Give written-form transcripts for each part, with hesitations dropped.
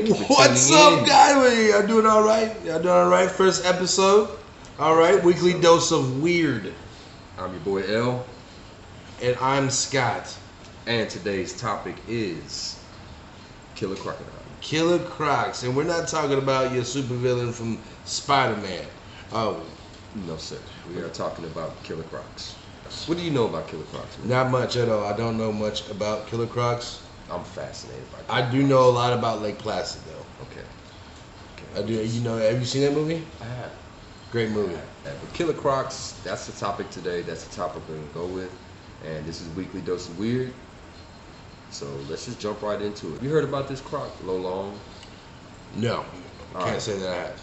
Thank you for What's tuning up, in. guys? Y'all doing all right? Y'all doing all right? First episode. All right. Weekly dose of weird. I'm your boy L, And I'm Scott. and today's topic is Killer Crocodile. Killer Crocs. And we're not talking about your supervillain from Spider-Man. Oh, No, sir. We are talking about Killer Crocs. What do you know about Killer Crocs, man? not much at all. I don't know much about Killer Crocs. I'm fascinated by I Killer do know a lot about Lake Placid, though. Crocs. Okay. I do. You know, have you seen that movie? I have. Great movie. Yeah, but Killer Crocs, that's the topic today. That's the topic we're going to go with. And this is Weekly Dose of Weird. So let's just jump right into it. You heard about this croc, Low Long? No, I can't right. say that I have.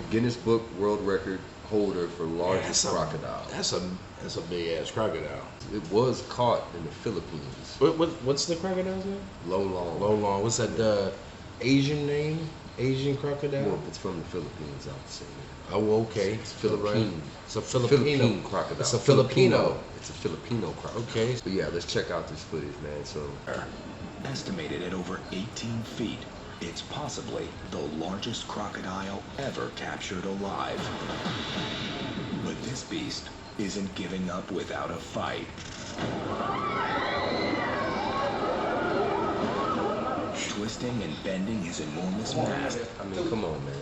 Guinness Book World Record holder for largest crocodile. That's a big ass crocodile. It was caught in the Philippines. What's the crocodile's name? Low Long. Low Long. What's that Asian name? Asian crocodile? Well, it's from the Philippines, I would say. Oh, okay. It's Philippine. It's a Filipino Philippine crocodile. It's a Filipino. It's a Filipino crocodile. Okay. But yeah, let's check out this footage, man. So Estimated at over 18 feet, it's possibly the largest crocodile ever captured alive. But this beast isn't giving up without a fight. Twisting and bending his enormous mass, I mean, come on, man.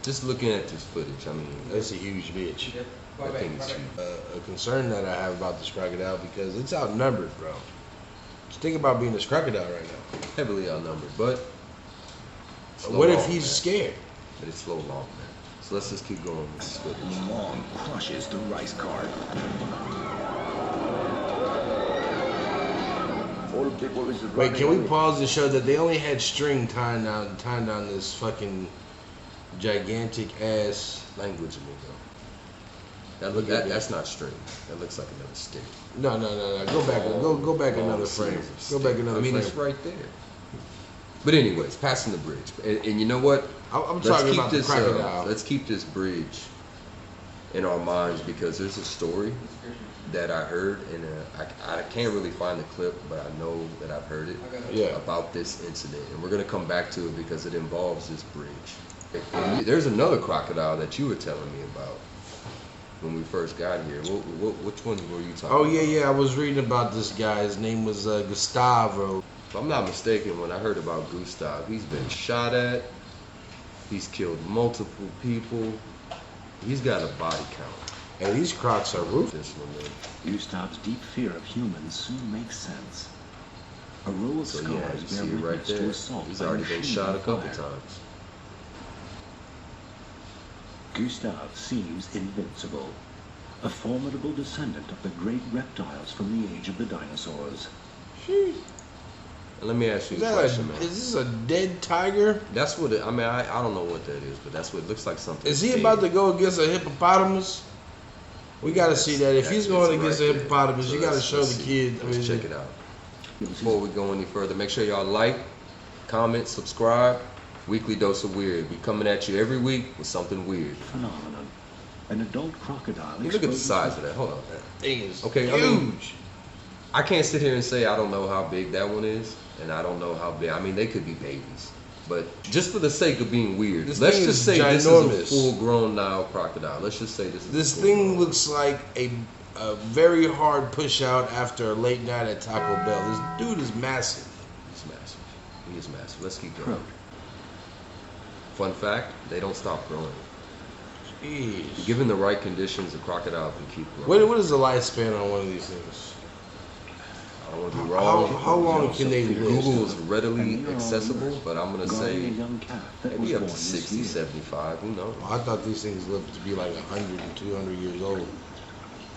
Just looking at this footage, I mean, That's a huge bitch. that thing is huge. A concern that I have about this crocodile because it's outnumbered, bro. Just think about being this crocodile right now. Heavily outnumbered, but it's Low What if Long, he's man. scared? But it's Low Long, man. So let's just keep going with this footage. Long crushes the rice cart. Wait, can we pause to show that they only had string tying down this fucking gigantic ass Language, amigo. That's not string. That looks like another stick. No. Go back. Go back another frame. Go back another I mean, frame. it's right there. But anyways, passing the bridge. And you know what? I'm Let's talking keep about the this, crocodile. let's keep this bridge in our minds because there's a story that I heard, and I can't really find the clip, but I know that I've heard it Yeah. about this incident. And we're going to come back to it because it involves this bridge. And there's another crocodile that you were telling me about when we first got here. Which one were you talking Oh about? yeah. I was reading about this guy. His name was Gustavo. If I'm not mistaken, when I heard about Gustav, he's been shot at. He's killed multiple people. He's got a body count. And these crocs are ruthless. This one, man. Gustav's deep fear of humans soon makes sense. A row of So scars yeah, you bear see it right witness to there. assault He's by already been machine shot a gun couple fire. times. Gustav seems invincible, a formidable descendant of the great reptiles from the age of the dinosaurs. And let me ask you Is a question, man. this a dead tiger? That's what I mean. I don't know what that is, but that's what it looks like. Something. Is he dead. about to go against a hippopotamus? We got to see that. If he's going against a hippopotamus, you got to show the kid. Let's check it out. Before we go any further, make sure y'all like, comment, subscribe. Weekly Dose of Weird. We coming at you every week with something weird. Phenomenon. An adult crocodile. Look at the exposes size of that. Hold on. Thing is Okay, I mean, huge. I can't sit here and say I don't know how big that one is, and I don't know how big. I mean, they could be babies, but just for the sake of being weird, This let's thing just is say this ginormous. is a full-grown Nile crocodile. Let's just say this is. This a thing full-grown. looks like a very hard push out after a late night at Taco Bell. This dude is massive. He's massive. He is massive. Let's keep going. throat. Fun fact: they don't stop growing. Jeez. Given the right conditions, a crocodile can keep growing. What is the lifespan on one of these things? I don't want to be wrong. How long can they live? Google is readily And you're on accessible, Earth, but I'm gonna guarding say a young calf that was maybe up born to this 60, year. 75. Who knows? I thought these things lived to be like 100 and 200 years old.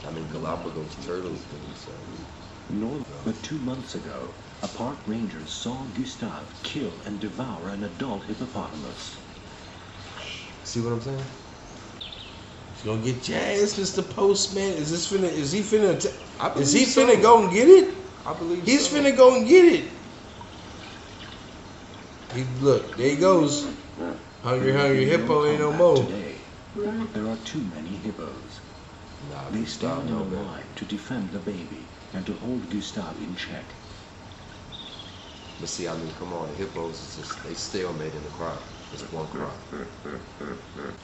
I mean, Galapagos turtles can be so. But 2 months ago, a park ranger saw Gustav kill and devour an adult hippopotamus. See what I'm saying? He's gonna get your ass, Mr. Postman. Is he finna I believe is he so. finna go and get it? I believe He's so. finna go and get it. Look, there he goes. Hungry hippo ain't no more. Today, there are too many hippos. Nah, They Gustav, stand in no, a man. line to defend the baby and to hold Gustav in check. But see, I mean, come on, the hippos is just they stalemate in the crop. It's one crop.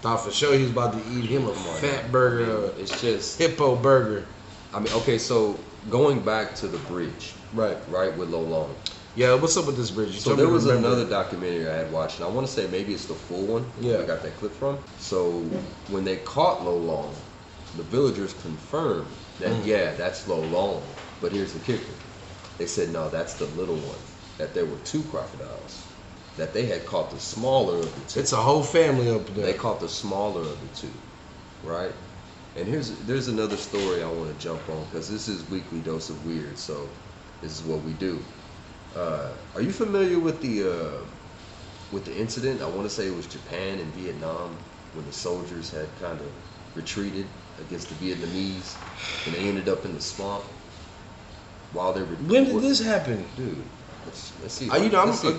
Thought for sure he was about to eat him a fat burger, It's just hippo burger. I mean, okay, so going back to the bridge, Right. with Lo Long. Yeah, what's up with this bridge? You So told me there to was remember. another documentary I had watched, and I want to say maybe it's the full one. Yeah. I got that clip from. So when they caught Lo Long, the villagers confirmed that yeah, that's Lo Long. But here's the kicker: they said no, that's the little one. That there were two crocodiles. That they had caught the smaller of the two. It's a whole family up there. They caught the smaller of the two, right? And there's another story I want to jump on because this is Weekly Dose of Weird, so this is what we do. Are you familiar with the incident? I want to say it was Japan and Vietnam when the soldiers had kind of retreated against the Vietnamese and they ended up in the swamp while they were. When did this happen? Dude, let's see. Let's see if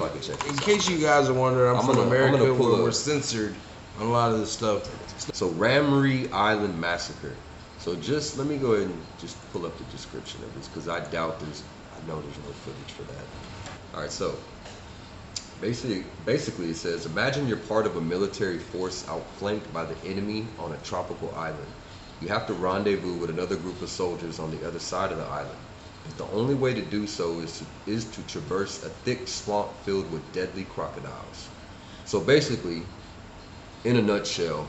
I can check this in out. case you guys are wondering, I'm from gonna America pull where up. we're censored on a lot of this stuff. So Ramree Island Massacre. So just let me go ahead and just pull up the description of this because I know there's no footage for that. All right, so basically it says, imagine you're part of a military force outflanked by the enemy on a tropical island. You have to rendezvous with another group of soldiers on the other side of the island. But the only way to do so is to traverse a thick swamp filled with deadly crocodiles. So basically, in a nutshell,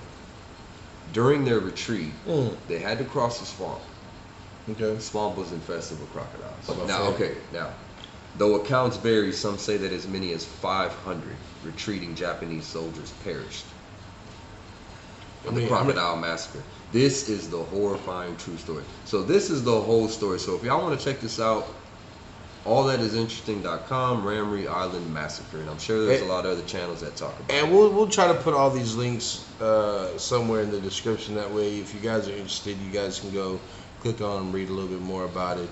during their retreat, they had to cross the swamp. Okay. The swamp was infested with crocodiles. Okay. Now, though accounts vary, some say that as many as 500 retreating Japanese soldiers perished in the crocodile massacre. This is the horrifying true story. So this is the whole story. So if y'all want to check this out, allthatisinteresting.com, Ramree Island Massacre, and I'm sure there's a lot of other channels that talk about it. And we'll try to put all these links somewhere in the description. That way, if you guys are interested, you guys can go click on and read a little bit more about it.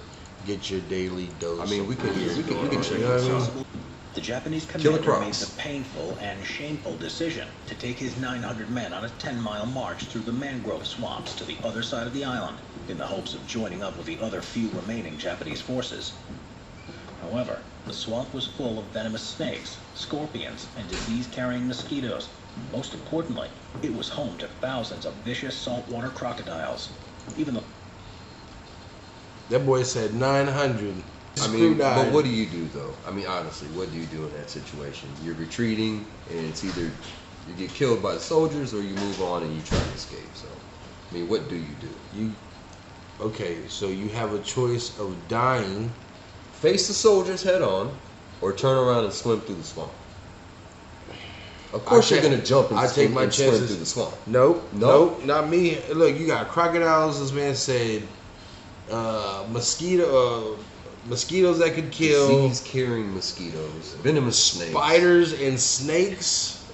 Get your daily dose. I mean, we can check You know this what I mean? out. The Japanese Killer commander made Crocs. the painful and shameful decision to take his 900 men on a 10-mile march through the mangrove swamps to the other side of the island in the hopes of joining up with the other few remaining Japanese forces. However, the swamp was full of venomous snakes, scorpions, and disease-carrying mosquitoes. Most importantly, it was home to thousands of vicious saltwater crocodiles. Even though That boy said 900. I mean, but what do you do though? I mean, honestly, what do you do in that situation? You're retreating, and it's either you get killed by the soldiers or you move on and you try to escape. So, I mean, what do you do? Okay, so you have a choice of dying. Face the soldiers head on, or turn around and swim through the swamp. Of course, you're gonna jump and, I take my and swim chances. through the swamp. Nope, Nope. nope, not me. Look, you got crocodiles. This man said mosquitoes that could kill, Disease-carrying mosquitoes, venomous snakes. spiders and snakes.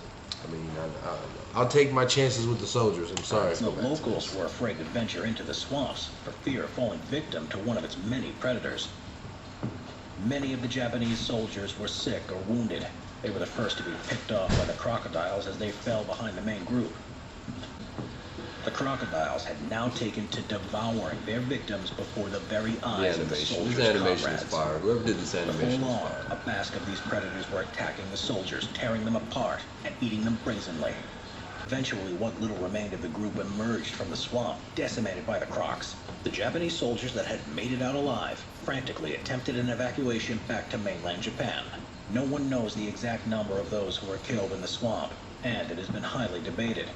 I mean, I don't know. I'll take my chances with the soldiers. I'm sorry. the locals were afraid to venture into the swamps for fear of falling victim to one of its many predators. Many of the Japanese soldiers were sick or wounded. They were the first to be picked off by the crocodiles as they fell behind the main group. The crocodiles had now taken to devouring their victims before the very The eyes of the animation. soldiers' This animation comrades. is fire. Whoever did this animation Before is long, fire. a mask of these predators were attacking the soldiers, tearing them apart and eating them brazenly. Eventually, what little remained of the group emerged from the swamp, decimated by the crocs. The Japanese soldiers that had made it out alive frantically attempted an evacuation back to mainland Japan. No one knows the exact number of those who were killed in the swamp, and it has been highly debated.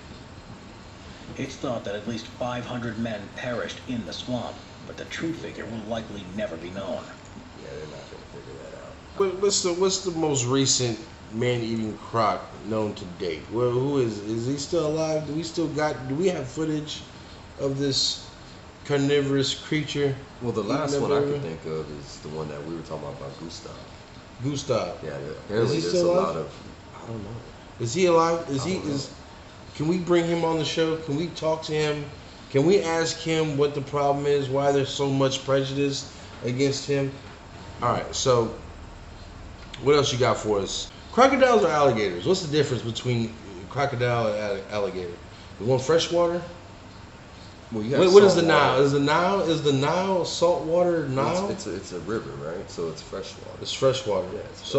It's thought that at least 500 men perished in the swamp, but the true figure will likely never be known. Yeah, they're not gonna figure that out. But what's the most recent man-eating croc known to date? Well, who is he still alive? Do we have footage of this carnivorous creature? Well, the last eating one I everywhere? could think of is the one that we were talking about Gustav. Gustav. Yeah, apparently he there's still a alive? lot of. I don't know. Is he alive? I don't know. Can we bring him on the show? Can we talk to him? Can we ask him what the problem is? Why there's so much prejudice against him? All right. So, what else you got for us? Crocodiles or alligators? What's the difference between crocodile and alligator? You want freshwater? Well, you have What is the salt Nile? water. Is the Nile saltwater Nile? It's a river, right? So it's fresh water. It's freshwater. Yeah, it's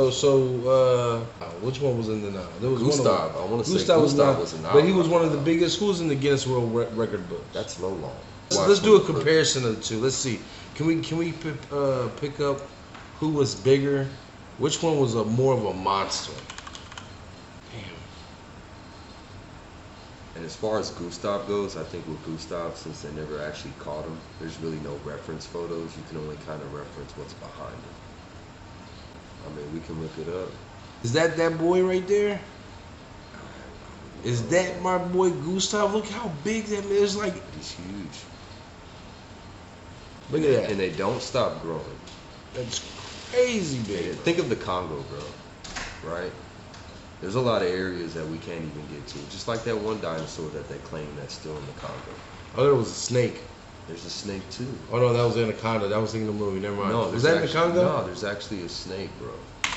Which one was in the Nile? There was Gustav. one I want to say Gustav Gustav was in Nile. but he was one of the biggest. Who was in the Guinness World Record books? That's low long. Let's do a comparison of the two. Let's see. Can we pick up who was bigger? Which one was more of a monster? Damn. And as far as Gustav goes, I think with Gustav, since they never actually caught him, there's really no reference photos. You can only kind of reference what's behind him. I mean, we can look it up. Is that boy right there? Is that my boy Gustav? Look how big that man is. Like, He's huge. look at that. And they don't stop growing. That's crazy big. Think of the Congo, bro. Right? There's a lot of areas that we can't even get to. Just like that one dinosaur that they claim that's still in the Congo. Oh, there was a snake. There's a snake too. Oh no, that was Anaconda. That was in the movie. Never mind. No, was that in the Congo? No, there's actually a snake, bro.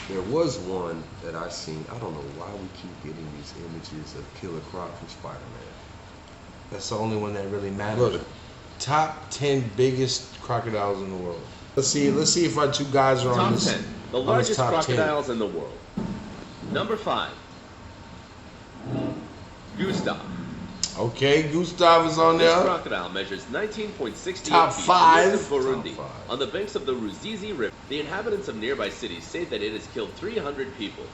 There was one that I seen. I don't know why we keep getting these images of Killer Croc from Spider-Man. That's the only one that really matters. Look, top 10 biggest crocodiles in the world. Let's see if our two guys are on Top this. 10. The on this largest top 10. crocodiles in the world. Number 5. Gustav. Okay, Gustav is on This there. crocodile measures 19.68 Top feet 5. and lives in Burundi. Top 5. On the banks of the Ruzizi River, the inhabitants of nearby cities say that it has killed 300 people.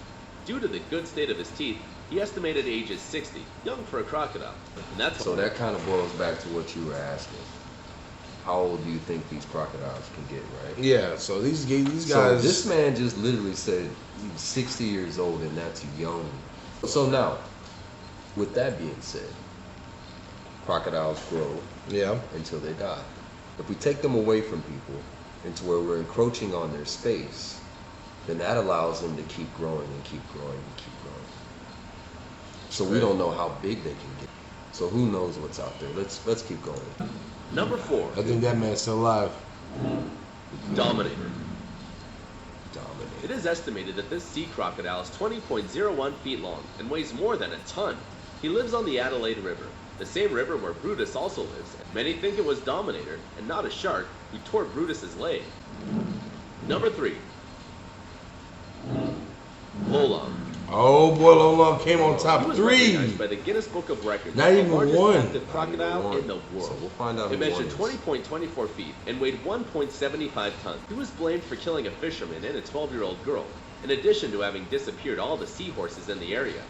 Due to the good state of his teeth, he estimated age is 60, young for a crocodile. And that's So that kind of boils back to what you were asking. How old do you think these crocodiles can get, right? Yeah, so these guys. So this man just literally said he's 60 years old and that's young. So now, with that being said, crocodiles grow Yeah. until they die. If we take them away from people into where we're encroaching on their space, then that allows them to keep growing and keep growing and keep growing. So we don't know how big they can get. So who knows what's out there? Let's keep going. Number 4. I think that man's still alive. Dominator. Dominate. It is estimated that this sea crocodile is 20.01 feet long and weighs more than a ton. He lives on the Adelaide River, the same river where Brutus also lives. Many think it was Dominator, and not a shark, who tore Brutus's leg. Number 3. Lolong. Oh boy, Lolong came on He top was 3. recognized by the Guinness Book of Records Not as the even largest one. active crocodile Not even in the one. world. So we'll find out It who measured won 20.24 feet and weighed 1.75 tons. He was blamed for killing a fisherman and a 12-year-old girl, in addition to having disappeared all the seahorses in the area.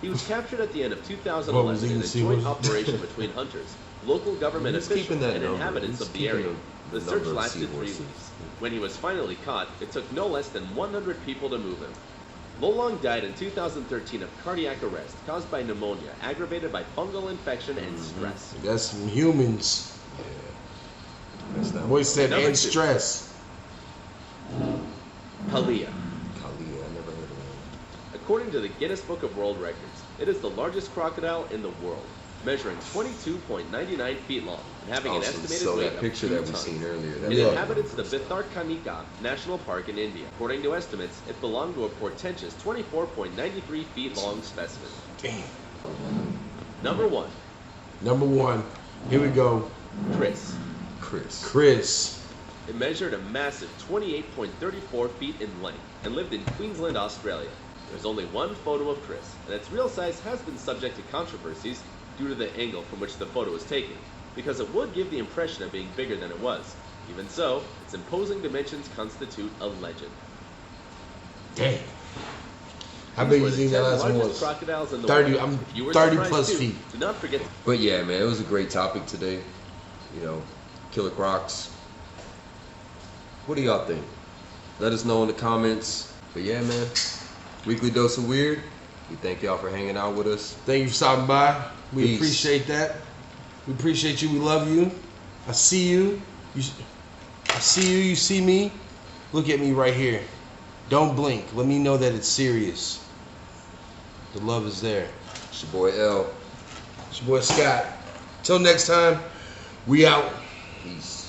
He was captured at the end of What, was 2011 he in the a joint seahorse? operation between hunters, local government Who's keeping officials, that and number? inhabitants Who's of the keeping area. the The search number of lasted 3 seahorses? weeks. When he was finally caught, it took no less than 100 people to move him. Lolong died in 2013 of cardiac arrest caused by pneumonia aggravated by fungal infection and stress. That's some humans. Yeah. That's that Boy said Number and 2. stress. Kalia. Kalia, I never heard of him. According to the Guinness Book of World Records, it is the largest crocodile in the world, measuring 22.99 feet long and having an Awesome. estimated So weight that of picture 2 that we tons. seen earlier. That It Yeah. inhabits the Vitharkanika National Park in India. According to estimates, it belonged to a portentous 24.93 feet long specimen. Damn. Number 1. Number 1. Here we go. Krys. Krys. Krys. It measured a massive 28.34 feet in length and lived in Queensland, Australia. There's only one photo of Krys, and its real size has been subject to controversies due to the angle from which the photo was taken, because it would give the impression of being bigger than it was. Even so, its imposing dimensions constitute a legend. Damn. How These big were you the think that 10 last one largest was? crocodiles in the 30. world. I'm If you were 30 surprised plus too, feet. Do not forget. But yeah, man, it was a great topic today. You know, Killer Crocs. What do y'all think? Let us know in the comments. But yeah, man, weekly dose of weird. We thank y'all for hanging out with us. Thank you for stopping by. We Peace. appreciate that. We appreciate you. We love you. I see you. I see you. You see me. Look at me right here. Don't blink. Let me know that it's serious. The love is there. It's your boy L. It's your boy Scott. Till next time, we out. Peace.